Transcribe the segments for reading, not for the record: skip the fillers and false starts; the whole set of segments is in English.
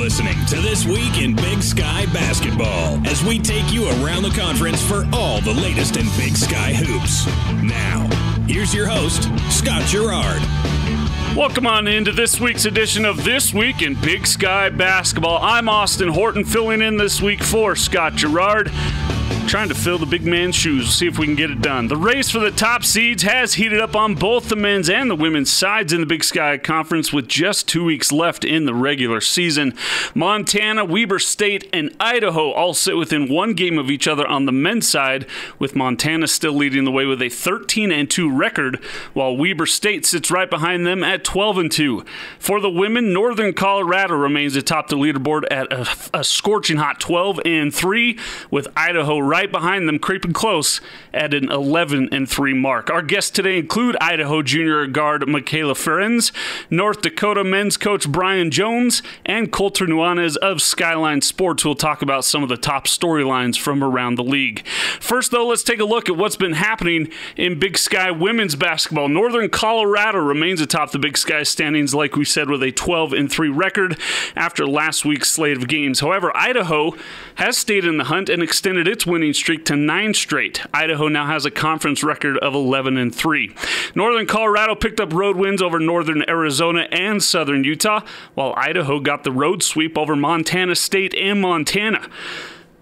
listening to This Week in Big Sky Basketball as we take you around the conference for all the latest in Big Sky hoops. Now, here's your host, Scott Gerard. Welcome on into this week's edition of This Week in Big Sky Basketball. I'm Austin Horton, filling in this week for Scott Gerard. Trying to fill the big man's shoes. We'll see if we can get it done. The race for the top seeds has heated up on both the men's and the women's sides in the Big Sky Conference with just 2 weeks left in the regular season. Montana, Weber State, and Idaho all sit within one game of each other on the men's side, with Montana still leading the way with a 13-2 record, while Weber State sits right behind them at 12-2. For the women, Northern Colorado remains atop the leaderboard at a scorching hot 12-3, with Idaho right behind them, creeping close at an 11-3 mark. Our guests today include Idaho junior guard Mikayla Ferenz, North Dakota men's coach Brian Jones, and Colter Nuanez of Skyline Sports. We'll talk about some of the top storylines from around the league. First, though, let's take a look at what's been happening in Big Sky women's basketball. Northern Colorado remains atop the Big Sky standings, like we said, with a 12-3 record after last week's slate of games. However, Idaho has stayed in the hunt and extended its winning streak to 9 straight. Idaho now has a conference record of 11-3. Northern Colorado picked up road wins over Northern Arizona and Southern Utah, while Idaho got the road sweep over Montana State and Montana.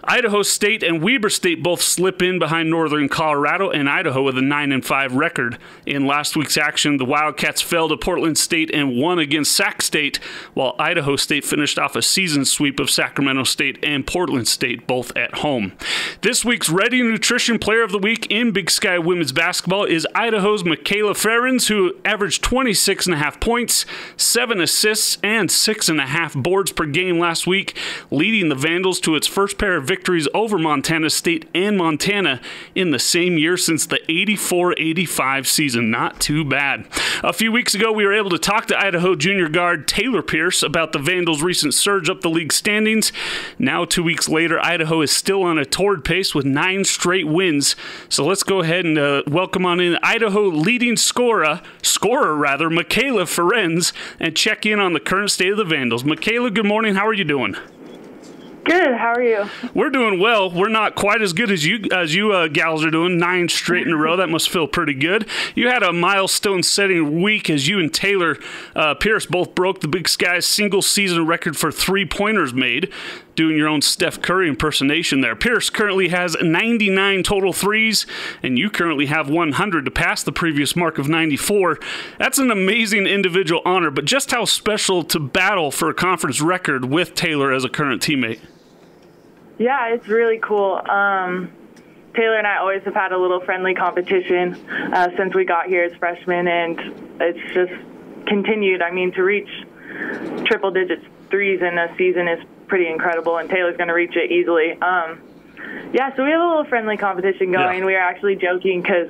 Idaho State and Weber State both slip in behind Northern Colorado and Idaho with a 9-5 record. In last week's action, the Wildcats fell to Portland State and won against Sac State, while Idaho State finished off a season sweep of Sacramento State and Portland State, both at home. This week's Ready Nutrition Player of the Week in Big Sky women's basketball is Idaho's Mikayla Ferenz, who averaged 26.5 points, 7 assists, and 6.5 boards per game last week, leading the Vandals to its first pair of victories over Montana State and Montana in the same year since the 84-85 season. Not too bad. A few weeks ago, we were able to talk to Idaho junior guard Taylor Pierce about the Vandals' recent surge up the league standings. Now, 2 weeks later, Idaho is still on a torrid pace with 9 straight wins. So let's go ahead and welcome on in Idaho leading scorer, Mikayla Ferenz, and check in on the current state of the Vandals. Mikayla, good morning. How are you doing? Good. How are you? We're doing well. We're not quite as good as you gals are doing. 9 straight in a row. That must feel pretty good. You had a milestone-setting week as you and Taylor Pierce both broke the Big Sky's single-season record for three-pointers made, doing your own Steph Curry impersonation there. Pierce currently has 99 total threes, and you currently have 100 to pass the previous mark of 94. That's an amazing individual honor, but just how special to battle for a conference record with Taylor as a current teammate. Yeah, it's really cool. Taylor and I always have had a little friendly competition since we got here as freshmen, and it's just continued. I mean, to reach triple-digit threes in a season is pretty incredible, and Taylor's going to reach it easily. Yeah, so we have a little friendly competition going. Yeah. We are actually joking because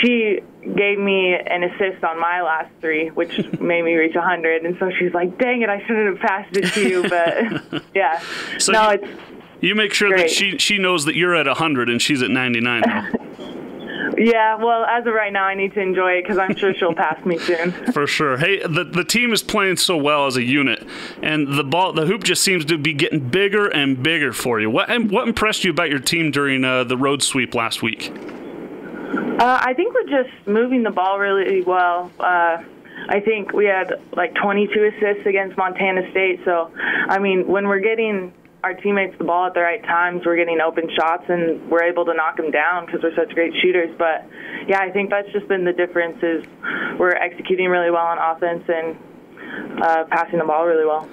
she gave me an assist on my last 3, which made me reach 100, and so she's like, dang it, I shouldn't have passed it to you, but yeah. So no, it's you make sure great. That she knows that you're at 100 and she's at 99 now. Yeah, well, as of right now, I need to enjoy it because I'm sure she'll pass me soon. For sure. Hey, the team is playing so well as a unit, and the hoop just seems to be getting bigger and bigger for you. What impressed you about your team during the road sweep last week? I think we're just moving the ball really well. I think we had like 22 assists against Montana State. So, I mean, when we're getting our teammates the ball at the right times, we're getting open shots, and we're able to knock them down because we're such great shooters. But, yeah, I think that's just been the difference is we're executing really well on offense and passing the ball really well.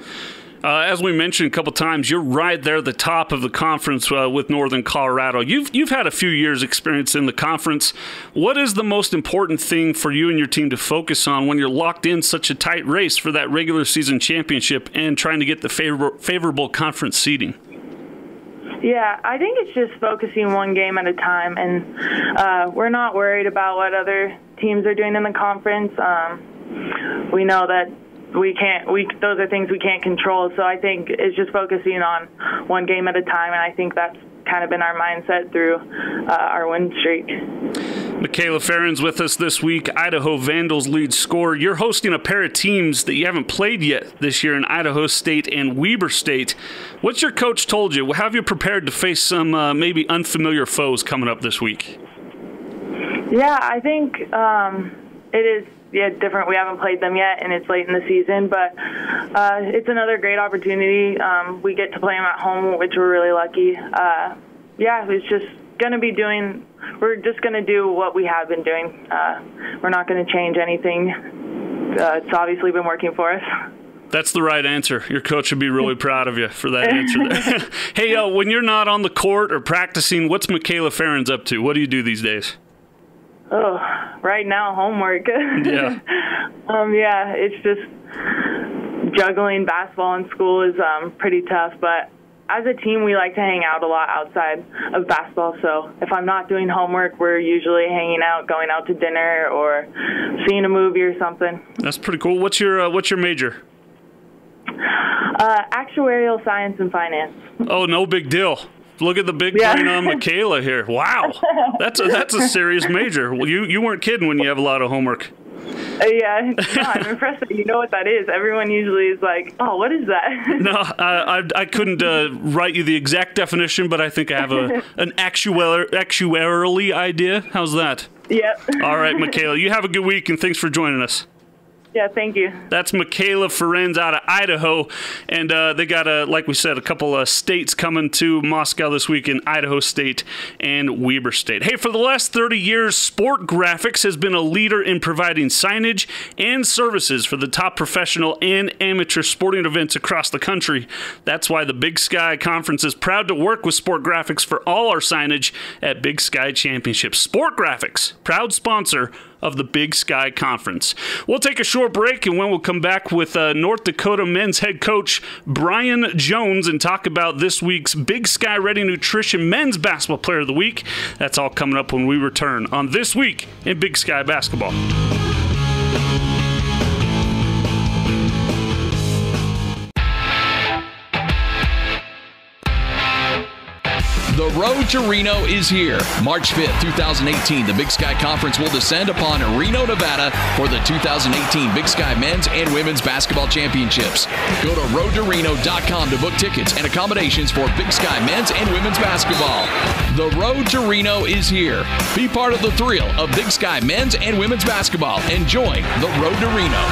As we mentioned a couple times, you're right there at the top of the conference with Northern Colorado. You've had a few years' experience in the conference. What is the most important thing for you and your team to focus on when you're locked in such a tight race for that regular season championship and trying to get the favorable conference seeding? Yeah, I think it's just focusing one game at a time, and we're not worried about what other teams are doing in the conference. We know that those are things we can't control, so I think it's just focusing on one game at a time, and I think that's kind of been our mindset through our win streak. Mikayla Ferenz with us this week, Idaho Vandals lead scorer. You're hosting a pair of teams that you haven't played yet this year in Idaho State and Weber State. What's your coach told you? Have you prepared to face some maybe unfamiliar foes coming up this week? Yeah, I think it is different. We haven't played them yet, and it's late in the season, but it's another great opportunity. We get to play them at home, which we're really lucky. It's just going to be we're just going to do what we have been doing. We're not going to change anything. It's obviously been working for us. That's the right answer. Your coach should be really proud of you for that answer. Hey, when you're not on the court or practicing, what's Mikayla Ferenz up to? What do you do these days? Oh, right now, homework. Yeah. It's just juggling basketball and school is pretty tough, but as a team, we like to hang out a lot outside of basketball, so if I'm not doing homework, we're usually hanging out, going out to dinner, or seeing a movie or something. That's pretty cool. What's your major? Actuarial science and finance. Oh, no big deal. Look at the big brain on Mikayla here. Wow, that's a serious major. Well, you weren't kidding when you have a lot of homework. No, I'm impressed that you know what that is. Everyone usually is like, oh, what is that? No, I couldn't write you the exact definition, but I think I have an actuarially idea. How's that? Yep. All right, Mikayla, you have a good week, and thanks for joining us. Yeah, thank you. That's Mikayla Ferenz out of Idaho, and they got, like we said, a couple of states coming to Moscow this week in Idaho State and Weber State. Hey, for the last 30 years, Sport Graphics has been a leader in providing signage and services for the top professional and amateur sporting events across the country. That's why the Big Sky Conference is proud to work with Sport Graphics for all our signage at Big Sky Championships. Sport Graphics, proud sponsor of the Big Sky Conference. We'll take a short break, and when we'll come back with North Dakota men's head coach Brian Jones and talk about this week's Big Sky Ready Nutrition Men's Basketball Player of the Week. That's all coming up when we return on This Week in Big Sky Basketball. The road to Reno is here. March 5th, 2018, the Big Sky Conference will descend upon Reno, Nevada for the 2018 Big Sky Men's and Women's Basketball Championships. Go to roadtoreno.com to book tickets and accommodations for Big Sky Men's and Women's Basketball. The road to Reno is here. Be part of the thrill of Big Sky Men's and Women's Basketball and join the road to Reno.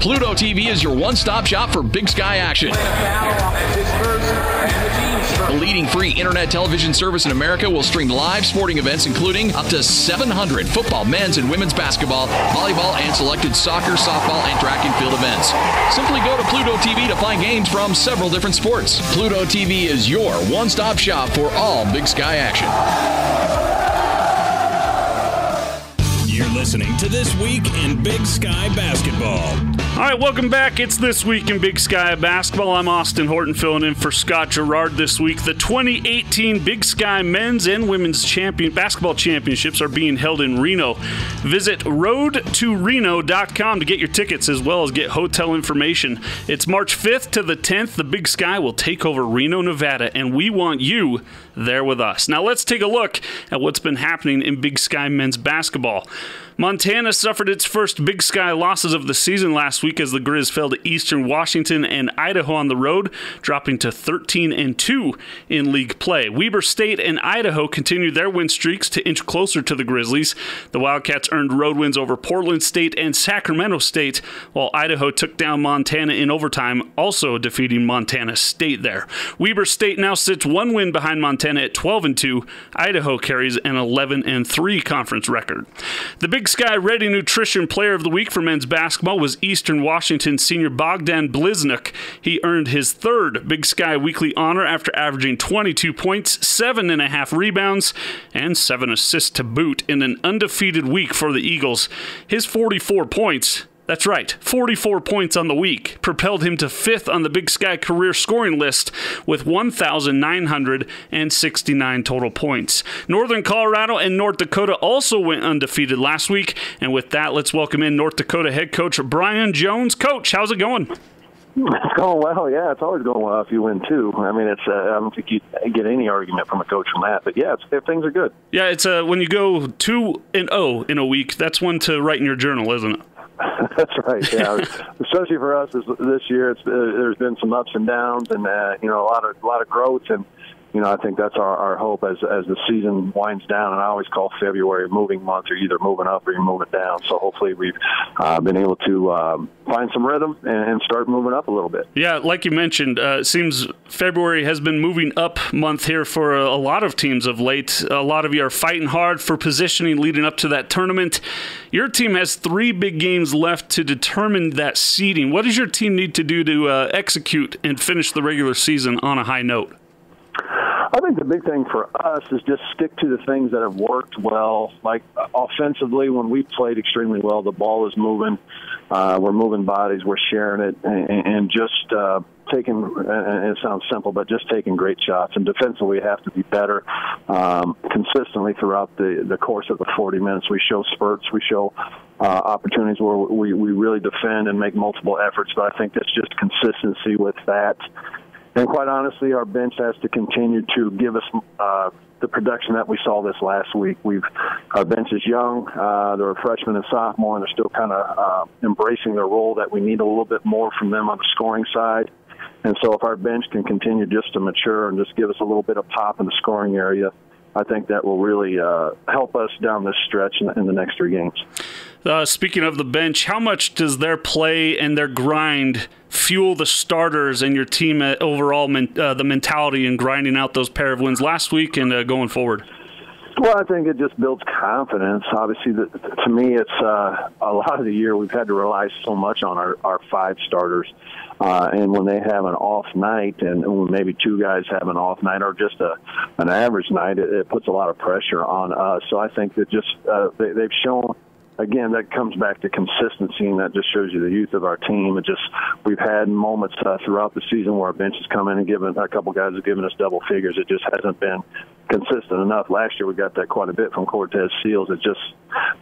Pluto TV is your one-stop shop for Big Sky action. The leading free internet television service in America will stream live sporting events including up to 700 football, men's and women's basketball, volleyball, and selected soccer, softball, and track and field events. Simply go to Pluto TV to find games from several different sports. Pluto TV is your one-stop shop for all Big Sky action. You're listening to This Week in Big Sky Basketball. All right, welcome back. It's This Week in Big Sky Basketball. I'm Austin Horton filling in for Scott Gerard this week. The 2018 Big Sky Men's and Women's Basketball Championships are being held in Reno. Visit roadtoreno.com to get your tickets as well as get hotel information. It's March 5th to the 10th. The Big Sky will take over Reno, Nevada, and we want you there with us. Now let's take a look at what's been happening in Big Sky Men's Basketball. Montana suffered its first Big Sky losses of the season last week as the Grizz fell to Eastern Washington and Idaho on the road, dropping to 13-2 in league play. Weber State and Idaho continued their win streaks to inch closer to the Grizzlies. The Wildcats earned road wins over Portland State and Sacramento State, while Idaho took down Montana in overtime, also defeating Montana State there. Weber State now sits one win behind Montana at 12-2. Idaho carries an 11-3 conference record. The Big Sky Ready Nutrition Player of the Week for men's basketball was Eastern Washington senior Bogdan Bliznuk. He earned his third Big Sky Weekly honor after averaging 22 points, 7.5 rebounds, and 7 assists to boot in an undefeated week for the Eagles. His 44 points, That's right, 44 points on the week, propelled him to 5th on the Big Sky career scoring list with 1,969 total points. Northern Colorado and North Dakota also went undefeated last week, and with that, let's welcome in North Dakota head coach Brian Jones. Coach, how's it going? It's going well, yeah. It's always going well if you win, too. I mean, it's I don't think you get any argument from a coach from that. But, yeah, things are good. Yeah, it's when you go 2-0 in a week, that's one to write in your journal, isn't it? That's right, yeah. Especially for us this year, there's been some ups and downs and, a lot of growth. And, I think that's our hope as the season winds down. And I always call February a moving month. You're either moving up or you're moving down. So hopefully we've been able to find some rhythm and start moving up a little bit. Yeah, like you mentioned, it seems February has been moving up month here for a lot of teams of late. A lot of you are fighting hard for positioning leading up to that tournament. Your team has 3 big games left to determine that seeding. What does your team need to do to execute and finish the regular season on a high note? I think the big thing for us is just stick to the things that have worked well. Like offensively, when we played extremely well, the ball is moving. We're moving bodies. We're sharing it and just taking, and it sounds simple, but just taking great shots. And defensively, we have to be better consistently throughout the course of the 40 minutes. We show spurts. We show opportunities where we really defend and make multiple efforts. But I think that's just consistency with that. And quite honestly, our bench has to continue to give us the production that we saw this last week. Our bench is young. They're a freshman and sophomore, and they're still kind of embracing their role that we need a little bit more from them on the scoring side. And so if our bench can continue just to mature and just give us a little bit of pop in the scoring area, I think that will really help us down this stretch in the next 3 games. Speaking of the bench, how much does their play and their grind fuel the starters and your team overall, the mentality in grinding out those pair of wins last week and going forward? Well, I think it just builds confidence. Obviously, to me, it's a lot of the year we've had to rely so much on our 5 starters. And when they have an off night and when maybe 2 guys have an off night or just an average night, it puts a lot of pressure on us. So I think that just they've shown, again, that comes back to consistency, and that just shows you the youth of our team. We've had moments throughout the season where our bench has come in and given a couple guys have given us double figures. It just hasn't been consistent enough. Last year we got that quite a bit from Cortez Seals.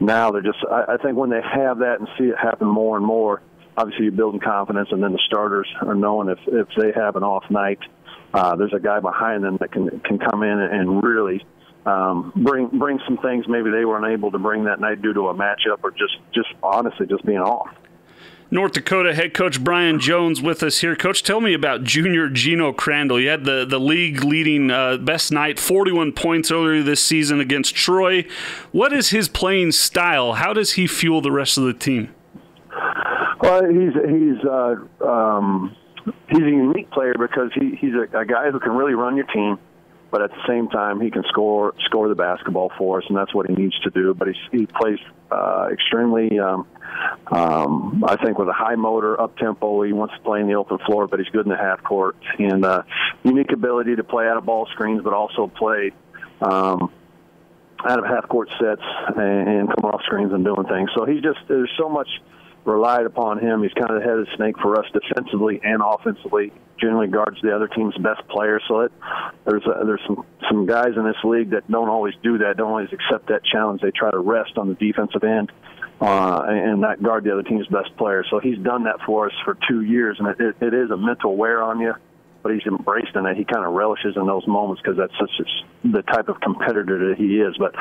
Now they're just, I think when they have that and see it happen more and more, obviously you're building confidence, and then the starters are knowing if they have an off night, there's a guy behind them that can come in and really bring some things maybe they weren't able to bring that night due to a matchup or just honestly just being off. North Dakota head coach Brian Jones with us here. Coach, tell me about junior Gino Crandall. You had the league-leading best night, 41 points earlier this season against Troy. What is his playing style? How does he fuel the rest of the team? Well, he's a unique player because he's a guy who can really run your team, but at the same time he can score the basketball for us, and that's what he needs to do. But he plays extremely, I think, with a high motor, up-tempo. He wants to play in the open floor, but he's good in the half court, and unique ability to play out of ball screens, but also play out of half-court sets and come off screens and doing things. So there's so much relied upon him. He's kind of the head of the snake for us defensively and offensively. Generally guards the other team's best players. So there's some guys in this league that don't always do that, don't always accept that challenge. They try to rest on the defensive end and not guard the other team's best players. So he's done that for us for 2 years, and it is a mental wear on you, but he's embraced in it. He kind of relishes in those moments because that's the type of competitor that he is. But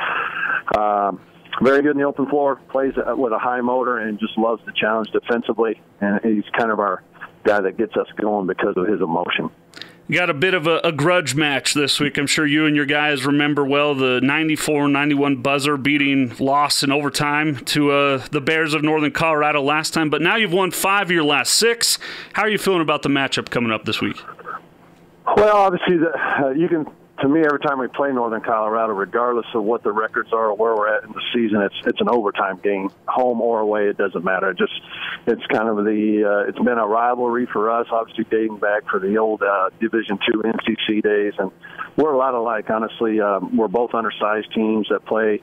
very good in the open floor, plays with a high motor, and just loves the challenge defensively. And he's kind of our guy that gets us going because of his emotion. You got a bit of a grudge match this week. I'm sure you and your guys remember well the 94-91 buzzer beating loss in overtime to the Bears of Northern Colorado last time. But now you've won 5 of your last 6. How are you feeling about the matchup coming up this week? Well, obviously, you can to me, every time we play Northern Colorado, regardless of what the records are or where we're at in the season, it's an overtime game, home or away. It doesn't matter. It's kind of it's been a rivalry for us, obviously dating back for the old Division II NCC days, and we're a lot alike. Honestly, we're both undersized teams that play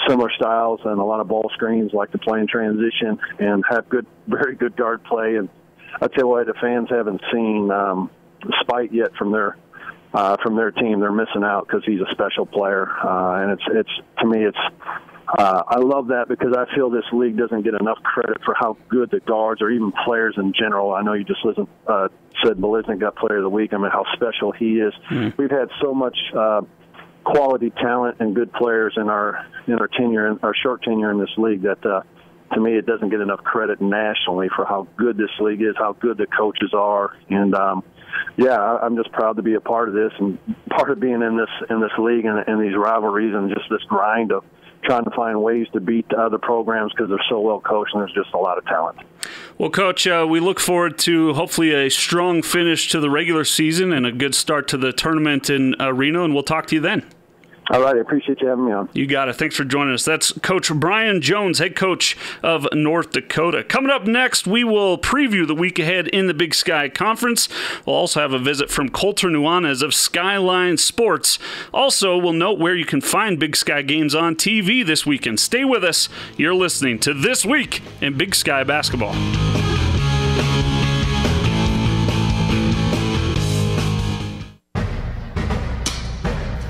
similar styles and a lot of ball screens, like to play in transition and have very good guard play. And I tell you what, the fans haven't seen spite yet from their team. They're missing out because he's a special player, and it's to me, I love that because I feel this league doesn't get enough credit for how good the guards or even players in general. I know you just said Beliznik got Player of the Week. I mean, how special he is. We've had so much quality talent and good players in our tenure, our short tenure in this league, that to me, it doesn't get enough credit nationally for how good this league is, how good the coaches are, and I'm just proud to be a part of this and part of being in this league and these rivalries and just this grind of trying to find ways to beat other programs because they're so well coached and there's just a lot of talent. Well, Coach, we look forward to hopefully a strong finish to the regular season and a good start to the tournament in Reno, and we'll talk to you then. All right, I appreciate you having me on. You got it. Thanks for joining us. That's Coach Brian Jones, head coach of North Dakota. Coming up next, we will preview the week ahead in the Big Sky Conference. We'll also have a visit from Colter Nuanez of Skyline Sports. Also, we'll note where you can find Big Sky games on TV this weekend. Stay with us. You're listening to This Week in Big Sky Basketball.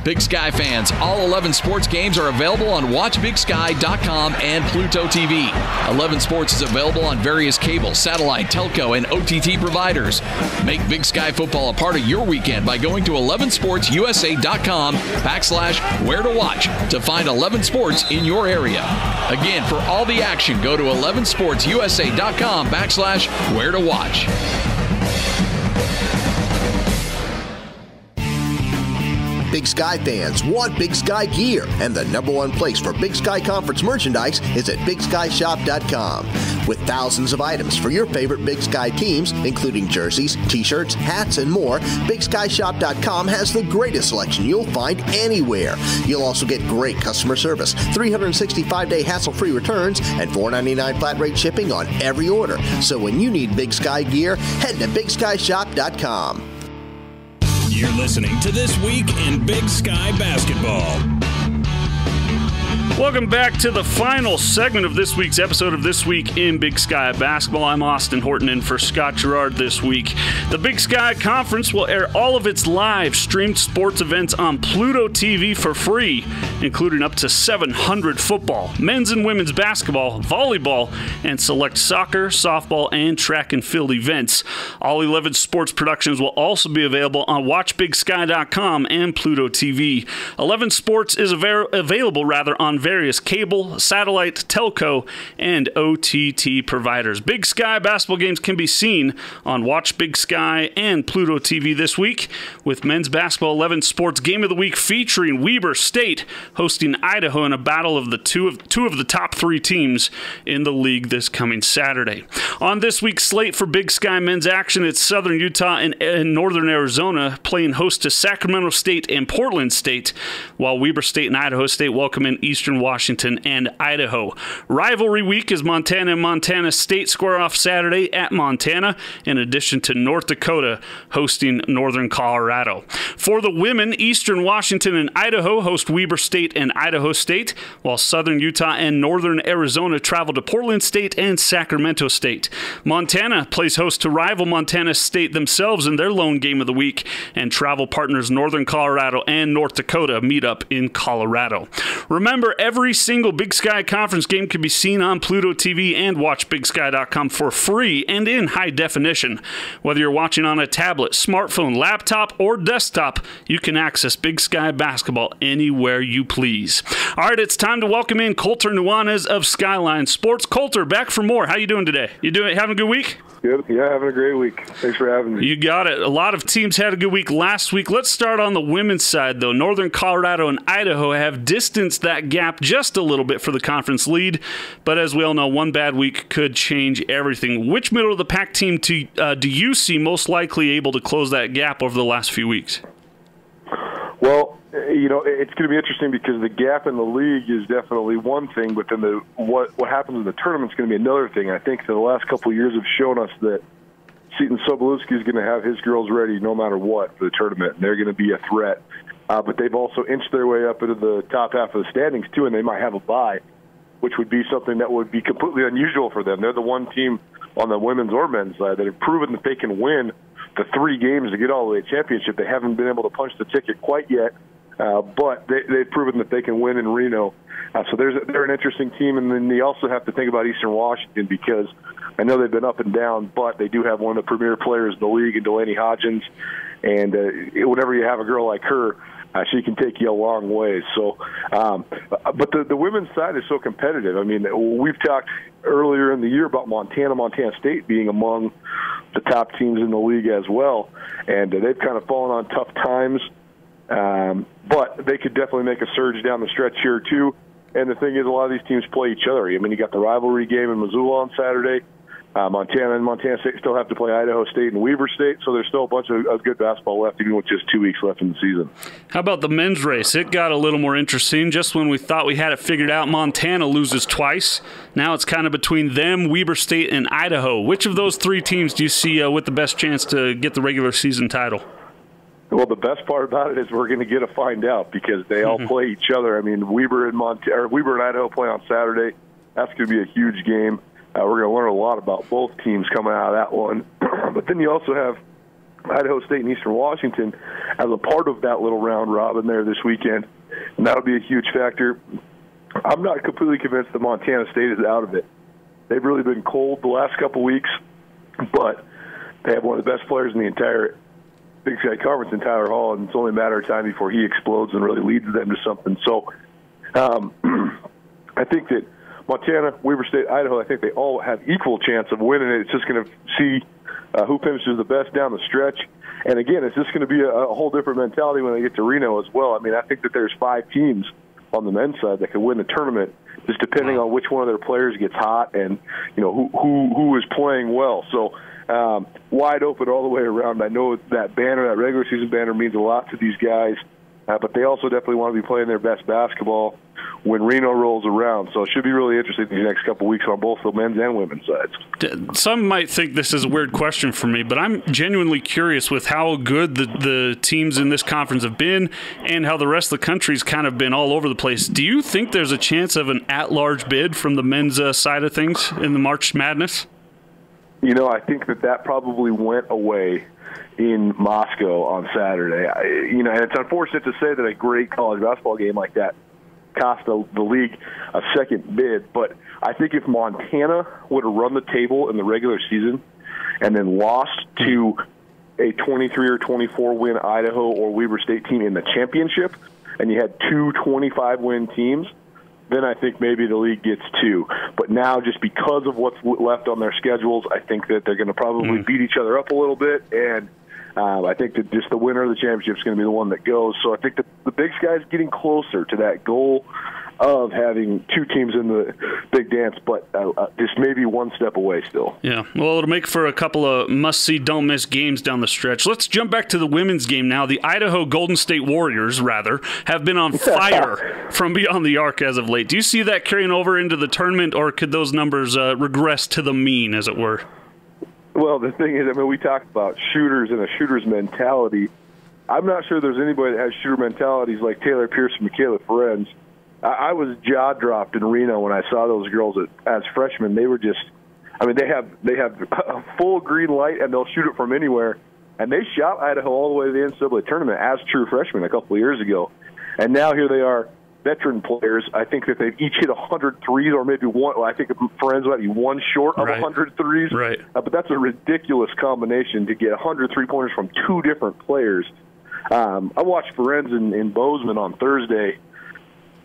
Big Sky fans, all 11 sports games are available on WatchBigSky.com and Pluto TV. 11 Sports is available on various cable, satellite, telco, and OTT providers. Make Big Sky football a part of your weekend by going to 11sportsusa.com/where to watch to find 11 Sports in your area. Again, for all the action, go to 11sportsusa.com/where to watch. Big Sky fans want Big Sky gear, and the #1 place for Big Sky Conference merchandise is at BigSkyShop.com. With thousands of items for your favorite Big Sky teams, including jerseys, t-shirts, hats, and more, BigSkyShop.com has the greatest selection you'll find anywhere. You'll also get great customer service, 365-day hassle-free returns, and $4.99 flat rate shipping on every order. So when you need Big Sky gear, head to BigSkyShop.com. You're listening to This Week in Big Sky Basketball. Welcome back to the final segment of this week's episode of This Week in Big Sky Basketball. I'm Austin Horton in for Scott Gerard this week. The Big Sky Conference will air all of its live streamed sports events on Pluto TV for free, including up to 700 football, men's and women's basketball, volleyball, and select soccer, softball, and track and field events. All 11 sports productions will also be available on WatchBigSky.com and Pluto TV. 11 Sports is available on various cable, satellite, telco, and OTT providers. Big Sky basketball games can be seen on Watch Big Sky and Pluto TV this week, with men's basketball 11 Sports Game of the Week featuring Weber State hosting Idaho in a battle of the two of the top 3 teams in the league this coming Saturday. On this week's slate for Big Sky men's action, it's Southern Utah and Northern Arizona playing host to Sacramento State and Portland State, while Weber State and Idaho State welcome in Eastern Washington and Idaho. Rivalry week is Montana and Montana State square off Saturday at Montana, in addition to North Dakota hosting Northern Colorado. For the women, Eastern Washington and Idaho host Weber State and Idaho State, while Southern Utah and Northern Arizona travel to Portland State and Sacramento State. Montana plays host to rival Montana State themselves in their lone game of the week, and travel partners Northern Colorado and North Dakota meet up in Colorado. Remember, every single Big Sky Conference game can be seen on Pluto TV and WatchBigSky.com for free and in high definition. Whether you're watching on a tablet, smartphone, laptop, or desktop, you can access Big Sky basketball anywhere you please. All right, it's time to welcome in Colter Nuanez of Skyline Sports. Colter, back for more. How you doing today? Having a good week? Good. Yeah, having a great week. Thanks for having me. You got it. A lot of teams had a good week last week. Let's start on the women's side, though. Northern Colorado and Idaho have distanced that gap just a little bit for the conference lead, but as we all know, one bad week could change everything. Which middle-of-the-pack team do you see most likely able to close that gap over the last few weeks? Well, it's going to be interesting because the gap in the league is definitely one thing, but then what happens in the tournament is going to be another thing. I think the last couple of years have shown us that Seton Sobolewski is going to have his girls ready no matter what for the tournament, and they're going to be a threat. But they've also inched their way up into the top half of the standings, too, and they might have a bye, which would be something that would be completely unusual for them. They're the one team on the women's or men's side that have proven that they can win the 3 games to get all the way to the championship. They haven't been able to punch the ticket quite yet, but they've proven that they can win in Reno. So they're an interesting team, and then you also have to think about Eastern Washington because I know they've been up and down, but they do have one of the premier players in the league in Delaney Hodgins, and whenever you have a girl like her, she can take you a long way. So, but the women's side is so competitive. I mean, we've talked earlier in the year about Montana State being among the top teams in the league as well, and they've kind of fallen on tough times. But they could definitely make a surge down the stretch here too. And the thing is, a lot of these teams play each other. I mean, you got the rivalry game in Missoula on Saturday. Montana and Montana State still have to play Idaho State and Weber State, so there's still a bunch of good basketball left, even with just 2 weeks left in the season. How about the men's race? It got a little more interesting. Just when we thought we had it figured out, Montana loses twice. Now it's kind of between them, Weber State, and Idaho. Which of those 3 teams do you see with the best chance to get the regular season title? Well, the best part about it is we're going to get to find out because they all play each other. I mean, Weber and Idaho play on Saturday. That's going to be a huge game. We're going to learn a lot about both teams coming out of that one. But then you also have Idaho State and Eastern Washington as a part of that little round robin there this weekend, and that'll be a huge factor. I'm not completely convinced that Montana State is out of it. They've really been cold the last couple weeks, but they have one of the best players in the entire Big Sky Conference in Tyler Hall, and it's only a matter of time before he explodes and really leads them to something. So I think that Montana, Weber State, Idaho, I think they all have equal chance of winning it. It's just going to see who finishes the best down the stretch. And, again, it's just going to be a whole different mentality when they get to Reno as well. I mean, I think that there's 5 teams on the men's side that could win the tournament just depending on which one of their players gets hot and, who is playing well. So wide open all the way around. I know that banner, that regular season banner, means a lot to these guys, but they also definitely want to be playing their best basketball when Reno rolls around. So it should be really interesting these next couple of weeks on both the men's and women's sides. Some might think this is a weird question for me, but I'm genuinely curious with how good the teams in this conference have been and how the rest of the country's kind of been all over the place. Do you think there's a chance of an at-large bid from the men's side of things in the March Madness? I think that probably went away in Moscow on Saturday. And it's unfortunate to say that a great college basketball game like that cost the league a second bid, but I think if Montana would have run the table in the regular season and then lost to a 23 or 24 win Idaho or Weber State team in the championship, and you had 2 25-win teams, then I think maybe the league gets 2. But now, just because of what's left on their schedules, I think that they're going to probably beat each other up a little bit, and I think that just the winner of the championship is going to be the one that goes. So I think that the Big Sky is getting closer to that goal of having 2 teams in the big dance, but just maybe one step away still. Yeah, well, it'll make for a couple of must-see, don't-miss games down the stretch. Let's jump back to the women's game now. The Idaho Golden State Warriors, have been on fire from beyond the arc as of late. Do you see that carrying over into the tournament, or could those numbers regress to the mean, as it were? Well, the thing is, we talked about shooters and a shooter's mentality. I'm not sure there's anybody that has shooter mentalities like Taylor Pierce and Mikayla Ferenz. I was jaw-dropped in Reno when I saw those girls as freshmen. They were just – they have a full green light, and they'll shoot it from anywhere. And they shot Idaho all the way to the NCAA tournament as true freshmen a couple of years ago. And now here they are, veteran players. I think that they've each hit 100 threes, or maybe one. Well, I think Firenze might be one short of 100 threes. Right. But that's a ridiculous combination to get 100 three-pointers from 2 different players. I watched Firenze in Bozeman on Thursday.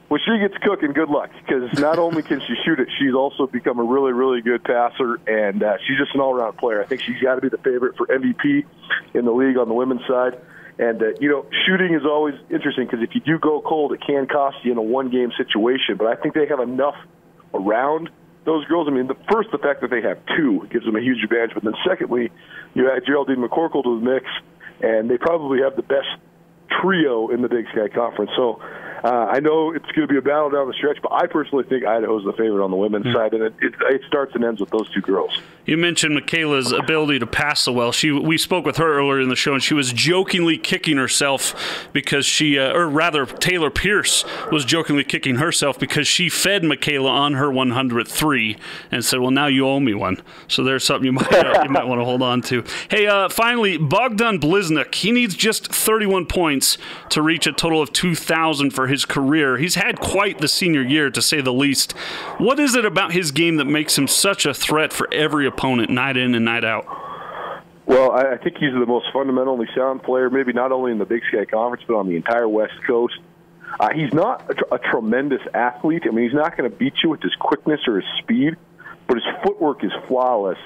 When she gets cooking, good luck, because not only can she shoot it, she's also become a really, really good passer, and she's just an all-around player. I think she's got to be the favorite for MVP in the league on the women's side. And, shooting is always interesting because if you do go cold, it can cost you in a one-game situation. But I think they have enough around those girls. The fact that they have 2 gives them a huge advantage. But then secondly, you add Geraldine McCorkle to the mix, and they probably have the best trio in the Big Sky Conference. So I know it's going to be a battle down the stretch, but I personally think Idaho's the favorite on the women's side, and it starts and ends with those two girls. You mentioned Mikayla's ability to pass so well. We spoke with her earlier in the show, and she was jokingly kicking herself because she, or rather, Taylor Pierce was jokingly kicking herself because she fed Mikayla on her 100th three and said, "Well, now you owe me one." So there's something you might want to hold on to. Hey, finally, Bogdan Bliznik. He needs just 31 points to reach a total of 2,000 for his career. He's had quite the senior year, to say the least. What is it about his game that makes him such a threat for every opponent, night in and night out? Well, I think he's the most fundamentally sound player, maybe not only in the Big Sky Conference, but on the entire West Coast. He's not a tremendous athlete. I mean, he's not going to beat you with his quickness or his speed, but his footwork is flawless,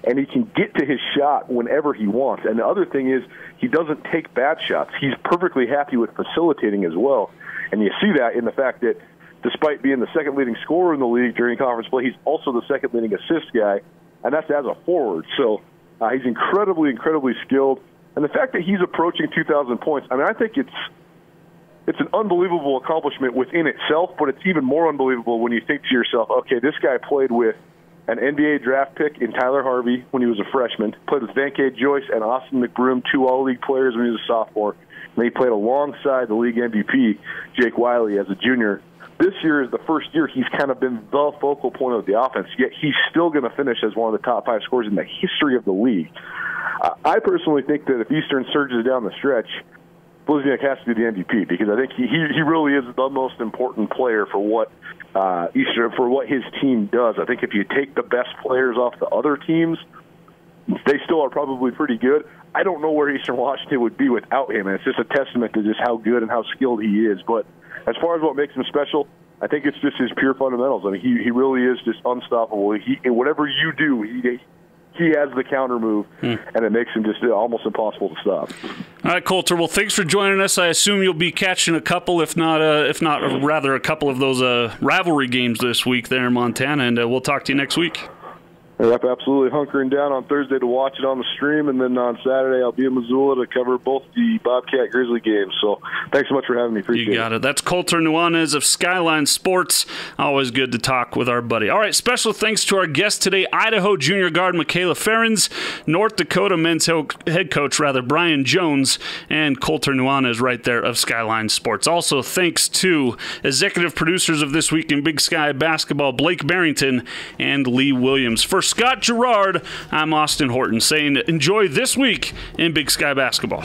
and he can get to his shot whenever he wants. And the other thing is, he doesn't take bad shots. He's perfectly happy with facilitating as well. And you see that in the fact that despite being the second leading scorer in the league during conference play, he's also the second leading assist guy, and that's as a forward. So he's incredibly, incredibly skilled. And the fact that he's approaching 2,000 points, I mean, I think it's an unbelievable accomplishment within itself, but it's even more unbelievable when you think to yourself, okay, this guy played with an NBA draft pick in Tyler Harvey when he was a freshman, played with Vanke Joyce and Austin McBroom, two all-league players when he was a sophomore, and he played alongside the league MVP, Jake Wiley, as a junior. This year is the first year he's kind of been the focal point of the offense, yet he's still going to finish as one of the top 5 scorers in the history of the league. I personally think that if Eastern surges down the stretch, Bliznik has to be the MVP, because I think he really is the most important player for what his team does. I think if you take the best players off the other teams, they still are probably pretty good. I don't know where Eastern Washington would be without him, and it's just a testament to just how good and how skilled he is. But as far as what makes him special, I think it's just his pure fundamentals. I mean, he really is just unstoppable. Whatever you do, he has the counter move, and it makes him just almost impossible to stop. All right, Colter. Well, thanks for joining us. I assume you'll be catching a couple, if not rather a couple of those rivalry games this week there in Montana, and we'll talk to you next week. Yep, absolutely. Hunkering down on Thursday to watch it on the stream, and then on Saturday I'll be in Missoula to cover both the Bobcat Grizzly games. So thanks so much for having me. Appreciate it. You got it. That's Colter Nuanez of Skyline Sports. Always good to talk with our buddy. All right, special thanks to our guest today, Idaho junior guard Mikayla Ferenz, North Dakota men's head coach, Brian Jones, and Colter Nuanez right there of Skyline Sports. Also, thanks to executive producers of This Week in Big Sky Basketball, Blake Barrington and Lee Williams. For Scott Gerard, I'm Austin Horton saying enjoy This Week in Big Sky Basketball.